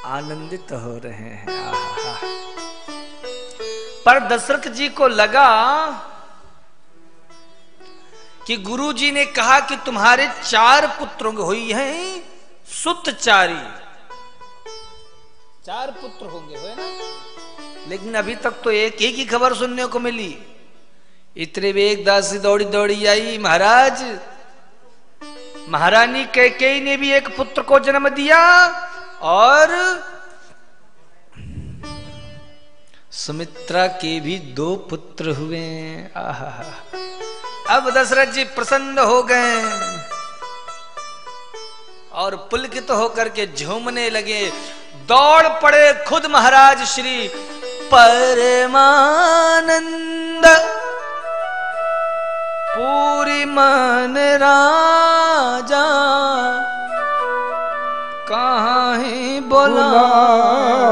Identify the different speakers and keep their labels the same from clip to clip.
Speaker 1: आनंदित हो रहे हैं। आहा। पर दशरथ जी को लगा कि गुरु जी ने कहा कि तुम्हारे 4 पुत्र हुई हैं सुतचारी, 4 पुत्र होंगे, हुए ना? लेकिन अभी तक तो एक ही खबर सुनने को मिली। इतने वेगदास से दौड़ी दौड़ी आई, महाराज महारानी कैकेयी ने भी एक पुत्र को जन्म दिया और सुमित्रा के भी 2 पुत्र हुए। आहा। अब दशरथ जी प्रसन्न हो गए और पुलकित होकर के झूमने लगे। दौड़ पड़े खुद महाराज श्री परमानंद, पूरी मन राजा कहाँ ही बुलाए,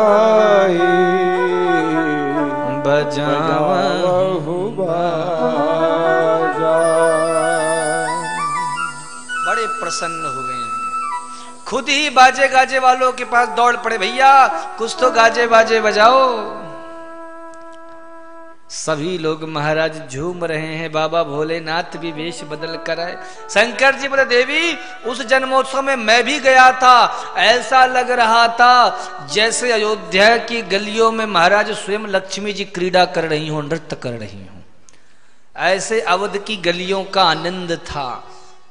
Speaker 1: बजावहु बाजा। बड़े प्रसन्न हुए, खुद ही बाजे गाजे वालों के पास दौड़ पड़े, भैया कुछ तो गाजे बाजे बजाओ। सभी लोग महाराज झूम रहे हैं। बाबा भोलेनाथ भी वेश बदल कर आए। शंकर जी बोले, देवी उस जन्मोत्सव में मैं भी गया था, ऐसा लग रहा था जैसे अयोध्या की गलियों में महाराज स्वयं लक्ष्मी जी क्रीड़ा कर रही हो, नृत्य कर रही हो। ऐसे अवध की गलियों का आनंद था।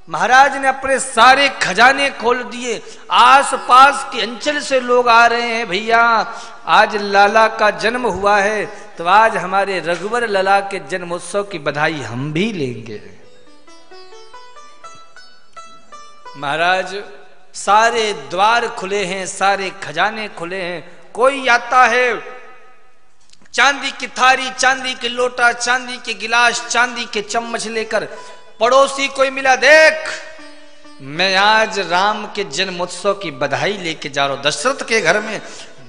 Speaker 1: महाराज ने अपने सारे खजाने खोल दिए। आस पास के अंचल से लोग आ रहे हैं, भैया आज लाला का जन्म हुआ है तो आज हमारे रघुवर लला के जन्मोत्सव की बधाई हम भी लेंगे। महाराज सारे द्वार खुले हैं, सारे खजाने खुले हैं। कोई आता है चांदी की थारी, चांदी के लोटा, चांदी के गिलास, चांदी के चम्मच लेकर। पड़ोसी कोई मिला, देख मैं आज राम के जन्मोत्सव की बधाई लेके जा रहा हूं। दशरथ के घर में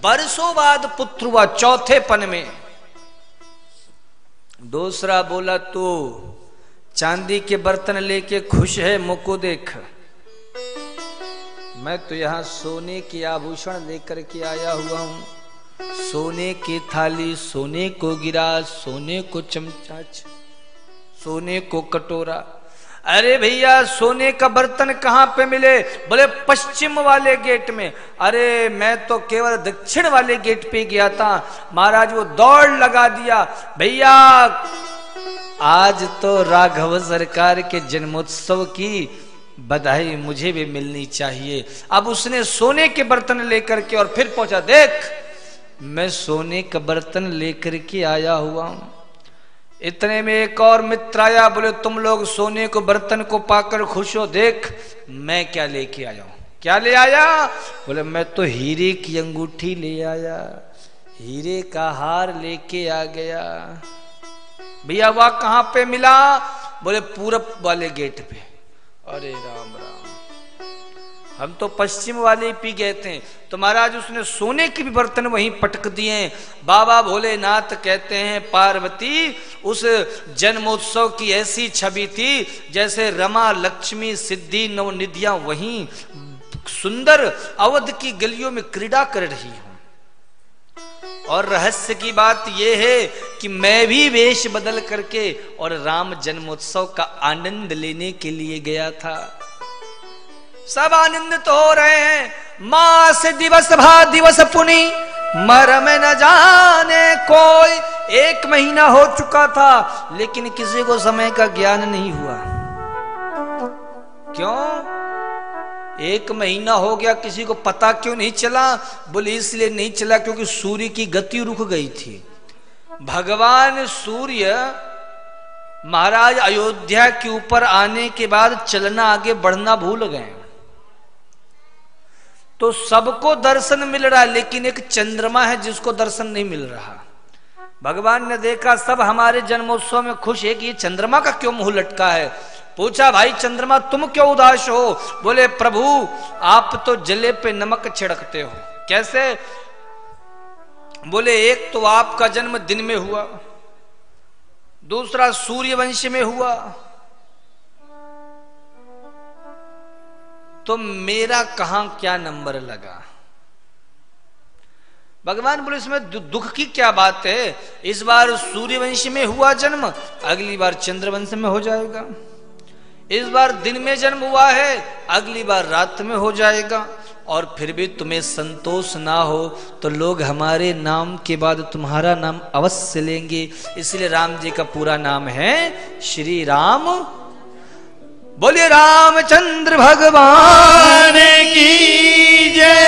Speaker 1: बरसों बाद पुत्र हुआ, 4थे पन में। दूसरा बोला, तो चांदी के बर्तन लेके खुश है, मुको देख मैं तो यहां सोने के आभूषण लेकर के आया हुआ हूं। सोने की थाली, सोने को गिलास, सोने को चमचा, सोने को कटोरा। अरे भैया सोने का बर्तन कहां पे मिले? बोले पश्चिम वाले गेट में। अरे मैं तो केवल दक्षिण वाले गेट पे गया था। महाराज वो दौड़ लगा दिया, भैया आज तो राघव सरकार के जन्मोत्सव की बधाई मुझे भी मिलनी चाहिए। अब उसने सोने के बर्तन लेकर के और फिर पहुंचा, देख मैं सोने का बर्तन लेकर के आया हुआ हूं। इतने में एक और मित्र आया, बोले तुम लोग सोने को बर्तन को पाकर खुश हो, देख मैं क्या लेके आया हूं। क्या ले आया? बोले मैं तो हीरे की अंगूठी ले आया, हीरे का हार लेके आ गया। भैया वह कहां पे मिला? बोले पूरब वाले गेट पे। अरे राम राम, हम तो पश्चिम वाले पी गए थे। तो महाराज उसने सोने के भी बर्तन वहीं पटक दिए। बाबा भोलेनाथ कहते हैं पार्वती उस जन्मोत्सव की ऐसी छवि थी जैसे रमा लक्ष्मी सिद्धि नवनिधियां वहीं सुंदर अवध की गलियों में क्रीड़ा कर रही हूं। और रहस्य की बात यह है कि मैं भी वेश बदल करके और राम जन्मोत्सव का आनंद लेने के लिए गया था। सब आनंदित तो हो रहे हैं। मास दिवस भा दिवस पुनि मरम न जाने कोई। 1 महीना हो चुका था लेकिन किसी को समय का ज्ञान नहीं हुआ। क्यों 1 महीना हो गया, किसी को पता क्यों नहीं चला? बोले इसलिए नहीं चला क्योंकि सूर्य की गति रुक गई थी। भगवान सूर्य महाराज अयोध्या के ऊपर आने के बाद चलना आगे बढ़ना भूल गए। तो सबको दर्शन मिल रहा है लेकिन एक चंद्रमा है जिसको दर्शन नहीं मिल रहा। भगवान ने देखा सब हमारे जन्मोत्सव में खुश है कि ये चंद्रमा का क्यों मुंह लटका है। पूछा भाई चंद्रमा तुम क्यों उदास हो? बोले प्रभु आप तो जले पे नमक छिड़कते हो। कैसे? बोले एक तो आपका जन्म दिन में हुआ, दूसरा सूर्यवंश में हुआ, तो मेरा कहां क्या नंबर लगा? भगवान बोले इसमें दुख की क्या बात है, इस बार सूर्यवंश में हुआ जन्म, अगली बार चंद्रवंश में हो जाएगा। इस बार दिन में जन्म हुआ है, अगली बार रात में हो जाएगा। और फिर भी तुम्हें संतोष ना हो तो लोग हमारे नाम के बाद तुम्हारा नाम अवश्य लेंगे। इसलिए राम जी का पूरा नाम है श्री राम। बोलिए रामचंद्र भगवान की जय।